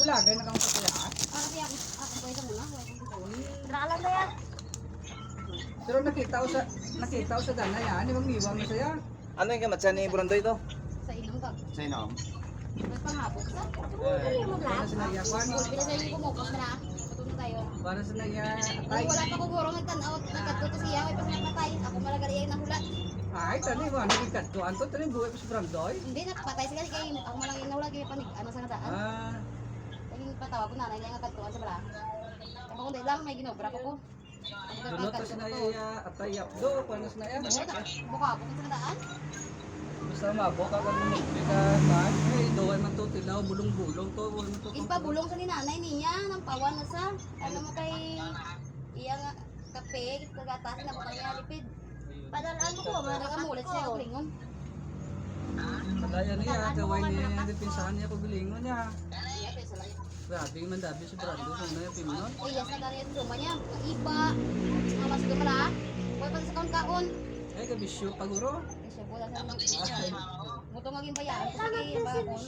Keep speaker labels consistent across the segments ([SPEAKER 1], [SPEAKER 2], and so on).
[SPEAKER 1] lagay na kang sakya.
[SPEAKER 2] Para kaya ako pwede muna. Nakalang na yan.
[SPEAKER 1] Pero nakita ko sa dana yan, yung iwang na siya.
[SPEAKER 3] Ano yung kamatsa ni Burandoy to?
[SPEAKER 2] Sa inom ka.
[SPEAKER 3] Sa inom?
[SPEAKER 2] May panghapok sa.
[SPEAKER 1] Para sa nagyakuan.
[SPEAKER 2] Pinasayin ko mo kung na. Patulong tayo.
[SPEAKER 1] Para sa nagya...
[SPEAKER 2] Kung wala pa ko guro nagtanaw at nagkatuto siya. May pasanapatay. Ako malagali ay nahulat.
[SPEAKER 1] Ay, tani mo, ano yung kadtuan to? Tani buhay pa sa Brandoy?
[SPEAKER 2] Hindi, napatay sila. Kaya ako malang yung nahulat. Kaya panig, ano sa nadaan. Kaya patawag ko na. Nanay nga katuan sa bala. Kaya kung lang, may ginobra ko ko.
[SPEAKER 1] Ano to sinaya atayap do? Paano sinaya?
[SPEAKER 2] Buka ako sa nadaan.
[SPEAKER 1] Basta mabok ka kung ka kan. Hey, doon man to tilaw, bulong-bulong to. Wala man to.
[SPEAKER 2] Ipabulong sa ni nanay niya. Nang pawan na sa. Ano mo kay... Iyang kape. Kagatasin na butang niya lipid. Padalaan mo ko. Nagamulit siya ang lingon.
[SPEAKER 1] Kalaya niya, gawin niya, dipinsahan niya ko bilingon niya.
[SPEAKER 2] Iya, pesa lang.
[SPEAKER 1] Grabe yung mandabi si Brando, sana yung pimunon.
[SPEAKER 2] Iya, sa ganyan suma niya. Iba. Mga masuk ka pala. Huwag pa sa kaon-kaon.
[SPEAKER 1] Ay, gabisyo, paguro.
[SPEAKER 2] Kasi wala sa mga Muto maging bayaran. Kasi kaya bagong.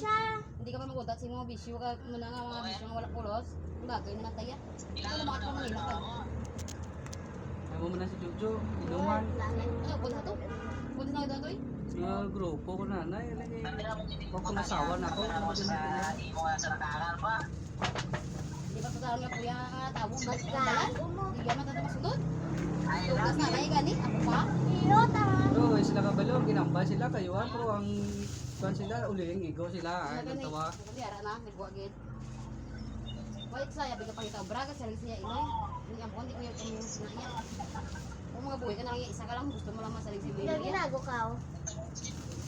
[SPEAKER 2] Hindi ka pa maguntat sa mga bisyo. Muna nga mga bisyo nga wala pulos. Bagay na nataya. Ito na mga Manila pa.
[SPEAKER 1] Ayaw mo na si Jojo, inuman.
[SPEAKER 2] Ano, punta to? Punta na ito eh.
[SPEAKER 1] Mga grupo ko nanay, lagi. Huwag ko nasawa na ako. Ano ba din natin
[SPEAKER 2] Di ba pagkaroon nga kuya nga tabo mo sa dalan? Di ka matata masunod? Tugas na na gani? Ako pa?
[SPEAKER 1] Pero sila kabalo, ginamba sila, kayuan. Pero ang kuhan sila, uling, igo sila. Ay, nagtawa.
[SPEAKER 2] Nagbiara na, nagbuagid. Balik saya, bigla pang itaw braga, sa siya inay. Hindi ang buwan, di ko yung kumusin na niya. Kung mga buhay ka na isa ka lang, gusto mo lang masalig si Billy.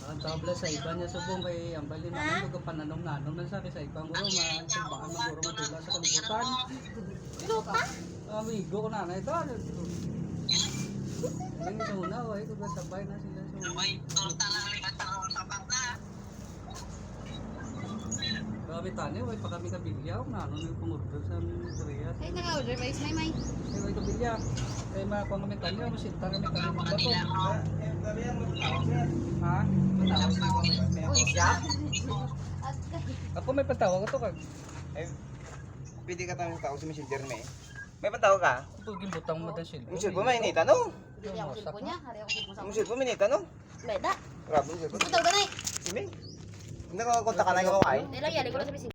[SPEAKER 1] Ang tabla sa iba niya subong kay ang bali naman yung pananom-nanom na sa sa ibang guro, masalbaan maguro matula sa kalibutan.
[SPEAKER 2] Lupa?
[SPEAKER 1] Amigo ko na ito. Ang sa una, ay kung sabay na sila sa Grabe tani, way pa kami kabilya, kung ano yung pangurdo sa Korea.
[SPEAKER 2] Ay, naka-order ba is may?
[SPEAKER 1] Ay, way kabilya. Kaya mga kung kami tani, masinta kami tani ng bato. Ha?
[SPEAKER 2] Uy,
[SPEAKER 3] Siya?
[SPEAKER 1] Ako may pantawag ito kag.
[SPEAKER 3] Eh, pwede ka tayong tao si Messenger me. May pantawag ka?
[SPEAKER 1] Ito gimbutang mo din sila.
[SPEAKER 3] Yung cellphone mo, inita no?
[SPEAKER 2] Hindi ako cellphone niya. Hari ako cellphone sa
[SPEAKER 3] Yung cellphone mo, inita no?
[SPEAKER 2] Leda.
[SPEAKER 3] Grabe yung cellphone.
[SPEAKER 2] Gusto ka na eh.
[SPEAKER 3] Sige. Hindi ko kontak ka na ikaw ay.
[SPEAKER 2] Dahil lang yan, ko lang sa